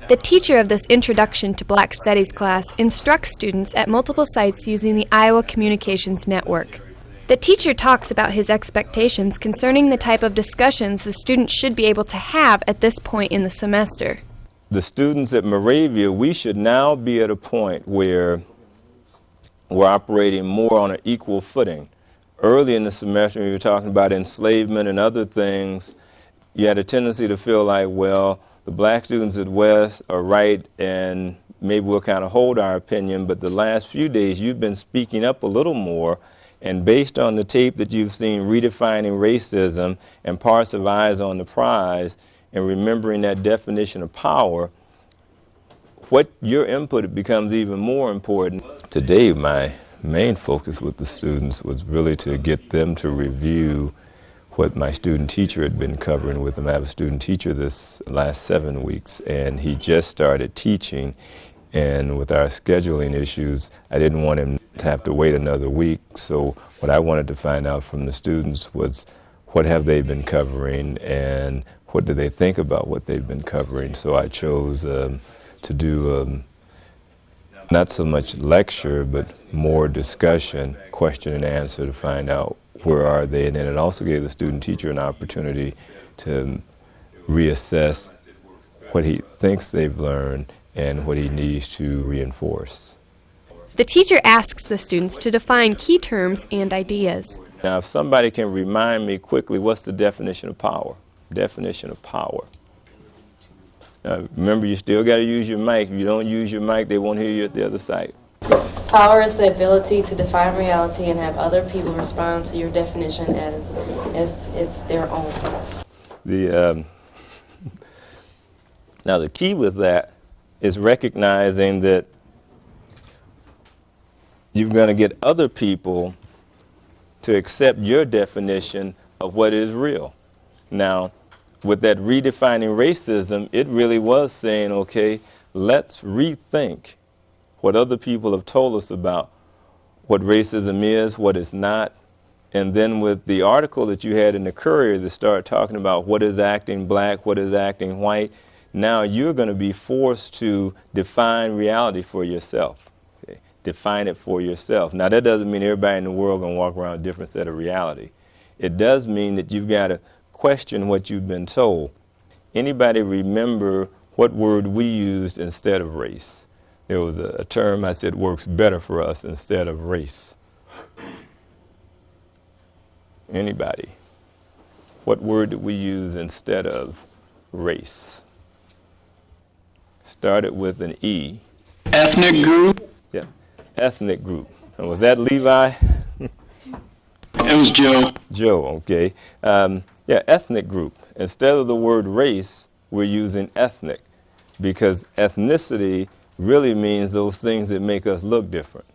The teacher of this Introduction to Black Studies class instructs students at multiple sites using the Iowa Communications Network. The teacher talks about his expectations concerning the type of discussions the students should be able to have at this point in the semester. The students at Moravia, we should now be at a point where we're operating more on an equal footing. Early in the semester, when we were talking about enslavement and other things, you had a tendency to feel like, well, the black students at West are right and maybe we'll kind of hold our opinion, but the last few days you've been speaking up a little more, and based on the tape that you've seen redefining racism and parts of Eyes on the Prize and remembering that definition of power, what your input becomes even more important. Today my main focus with the students was really to get them to review what my student teacher had been covering with them. I have a student teacher this last 7 weeks, and he just started teaching, and with our scheduling issues, I didn't want him to have to wait another week. So what I wanted to find out from the students was what have they been covering and what do they think about what they've been covering. So I chose to do not so much lecture, but more discussion, question and answer to find out where are they, and then it also gave the student teacher an opportunity to reassess what he thinks they've learned and what he needs to reinforce. The teacher asks the students to define key terms and ideas. Now, if somebody can remind me quickly, what's the definition of power? Definition of power. Now, remember, you still got to use your mic. If you don't use your mic, they won't hear you at the other side. Power is the ability to define reality and have other people respond to your definition as if it's their own. Now, the key with that is recognizing that you're going to get other people to accept your definition of what is real. Now, with that redefining racism, it really was saying, okay, let's rethink what other people have told us about what racism is, what it's not. And then with the article that you had in the Courier that started talking about what is acting black, what is acting white, now you're going to be forced to define reality for yourself. Okay? Define it for yourself. Now that doesn't mean everybody in the world going to walk around with a different set of reality. It does mean that you've got to question what you've been told. Anybody remember what word we used instead of race? There was a term I said works better for us instead of race. Anybody? What word did we use instead of race? Started with an E. Ethnic group? Yeah, ethnic group. And was that Levi? It was Joe. Joe, okay. Yeah, ethnic group. Instead of the word race, we're using ethnic, because ethnicity really means those things that make us look different,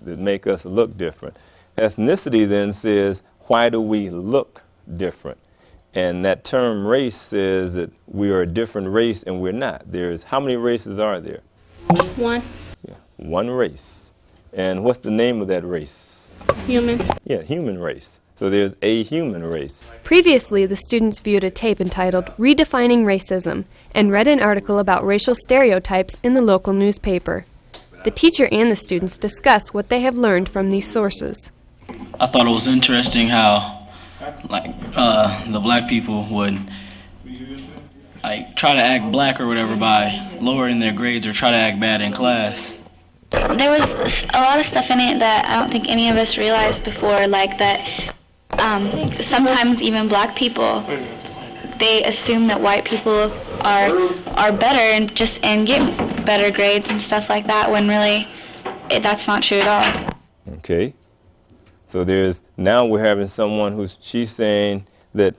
Ethnicity then says, why do we look different? And that term race says that we are a different race and we're not. How many races are there? One. Yeah, one race. And what's the name of that race? Human. Yeah, human race. So there's a human race. Previously, the students viewed a tape entitled Redefining Racism and read an article about racial stereotypes in the local newspaper. The teacher and the students discuss what they have learned from these sources. I thought it was interesting how the black people would try to act black or whatever by lowering their grades or try to act bad in class. There was a lot of stuff in it that I don't think any of us realized before, like that sometimes even black people, they assume that white people are better and get better grades and stuff like that, when really that's not true at all. Okay. So now we're having someone she's saying that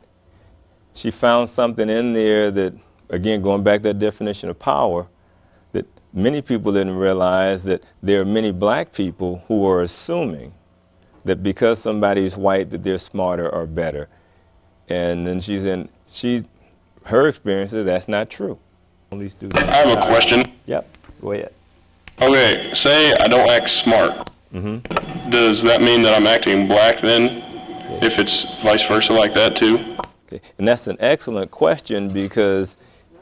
she found something in there that, again, going back to that definition of power, that many people didn't realize that there are many black people who are assuming that because somebody's white that they're smarter or better. And then her experience is that's not true. I have a question. Yep, go ahead. Okay, say I don't act smart. Mm-hmm. Does that mean that I'm acting black then? Okay. If it's vice versa like that too? Okay. And that's an excellent question, because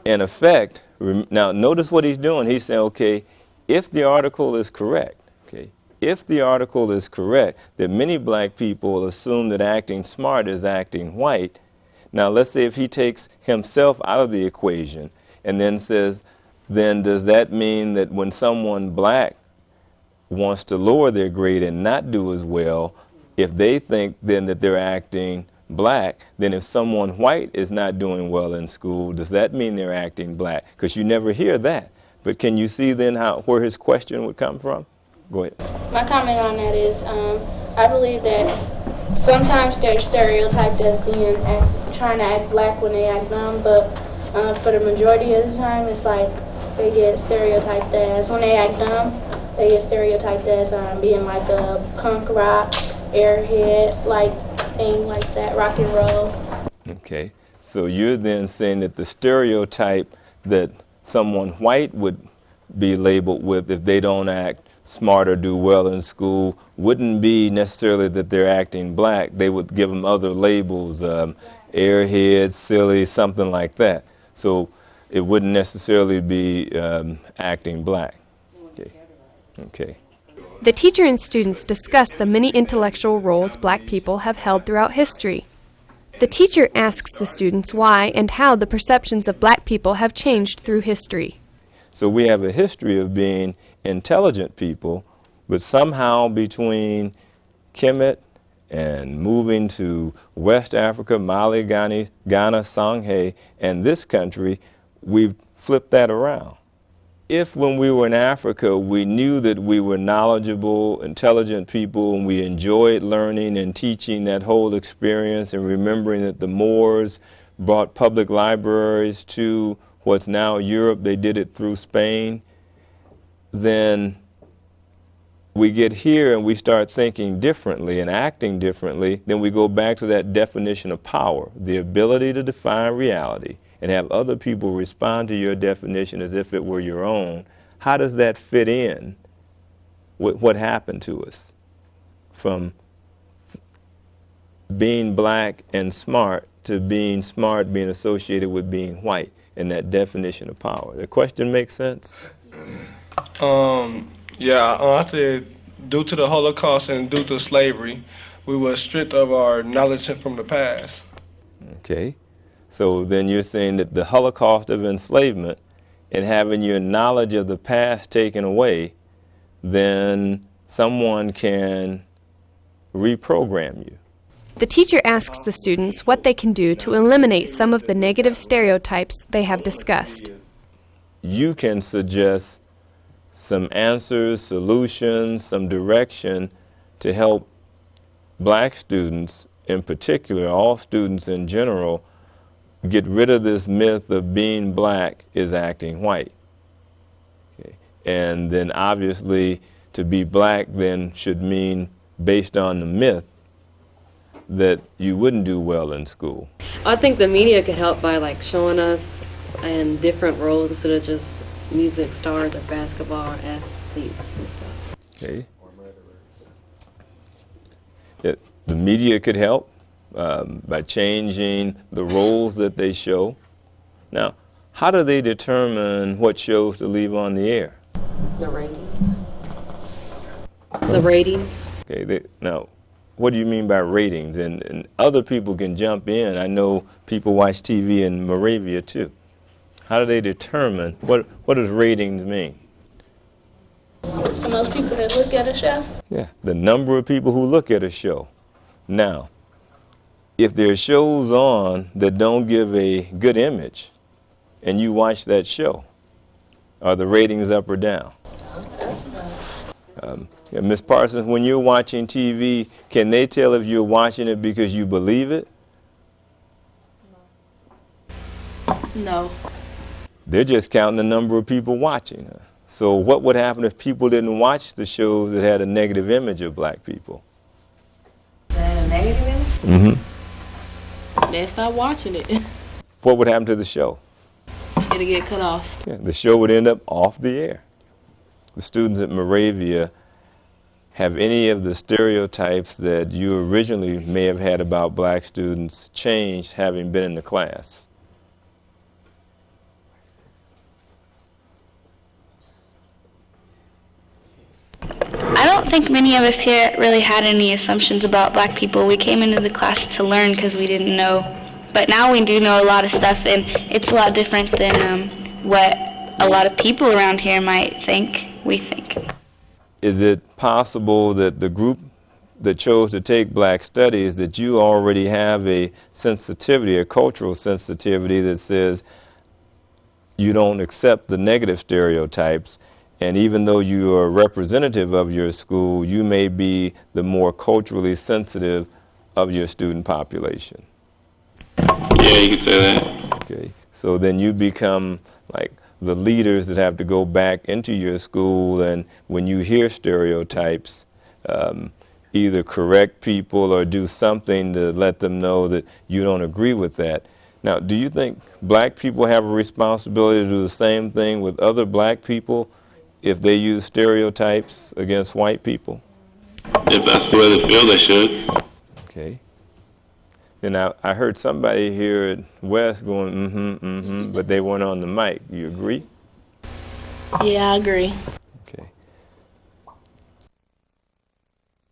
in effect, Now, notice what he's doing. He's saying, okay, if the article is correct, okay, if the article is correct, that many black people assume that acting smart is acting white. Now, let's say if he takes himself out of the equation and then says, then does that mean that when someone black wants to lower their grade and not do as well, if they think then that they're acting black, then if someone white is not doing well in school, does that mean they're acting black? Because you never hear that. But can you see then where his question would come from? Go ahead. My comment on that is, I believe that sometimes they're stereotyped as being trying to act black when they act dumb, but for the majority of the time, it's like they get stereotyped as, when they act dumb, they get stereotyped as being like a punk rock, airhead, like thing like that, rock and roll. Okay, so you're then saying that the stereotype that someone white would be labeled with if they don't act smart or do well in school wouldn't be necessarily that they're acting black. They would give them other labels, airhead, silly, something like that. So it wouldn't necessarily be acting black. Okay. Okay. The teacher and students discuss the many intellectual roles black people have held throughout history. The teacher asks the students why and how the perceptions of black people have changed through history. So we have a history of being intelligent people, but somehow between Kemet and moving to West Africa, Mali, Ghana, Songhay, and this country, we've flipped that around. If when we were in Africa, we knew that we were knowledgeable, intelligent people, and we enjoyed learning and teaching that whole experience and remembering that the Moors brought public libraries to what's now Europe, they did it through Spain, then we get here and we start thinking differently and acting differently, then we go back to that definition of power, the ability to define reality and have other people respond to your definition as if it were your own. How does that fit in with what happened to us from being black and smart to being smart being associated with being white and that definition of power? The question makes sense? Yeah, I said due to the Holocaust and due to slavery, we were stripped of our knowledge from the past. Okay. So then you're saying that the Holocaust of enslavement and having your knowledge of the past taken away, then someone can reprogram you. The teacher asks the students what they can do to eliminate some of the negative stereotypes they have discussed. You can suggest some answers, solutions, some direction to help black students in particular, all students in general, get rid of this myth of being black is acting white. Okay. And then obviously to be black then should mean, based on the myth, that you wouldn't do well in school. I think the media could help by like showing us in different roles instead of just music stars or basketball or athletes and stuff. Okay. The media could help by changing the roles that they show. Now, how do they determine what shows to leave on the air? The ratings. The ratings. Okay. Now, what do you mean by ratings? And other people can jump in. I know people watch TV in Moravia too. How do they determine, what does ratings mean? The most people that look at a show? Yeah, the number of people who look at a show. Now, if there are shows on that don't give a good image and you watch that show, are the ratings up or down? Ms. Parsons, when you're watching TV, can they tell if you're watching it because you believe it? No. They're just counting the number of people watching. So what would happen if people didn't watch the shows that had a negative image of black people? That had a negative image? Mm-hmm. They stop watching it. What would happen to the show? It'll get cut off. Yeah, the show would end up off the air. The students at Moravia have any of the stereotypes that you originally may have had about black students changed having been in the class? don't think many of us here really had any assumptions about black people. We came into the class to learn because we didn't know. But now we do know a lot of stuff, and it's a lot different than what a lot of people around here might think we think. Is it possible that the group that chose to take Black Studies, that you already have a sensitivity, a cultural sensitivity that says you don't accept the negative stereotypes, and even though you are representative of your school, you may be the more culturally sensitive of your student population? Yeah, you can say that. Okay, so then you become like the leaders that have to go back into your school, and when you hear stereotypes, either correct people or do something to let them know that you don't agree with that. Now, do you think black people have a responsibility to do the same thing with other black people if they use stereotypes against white people? If that's the way they feel, they should. Okay. And I heard somebody here at West going, but they weren't on the mic. You agree? Yeah, I agree.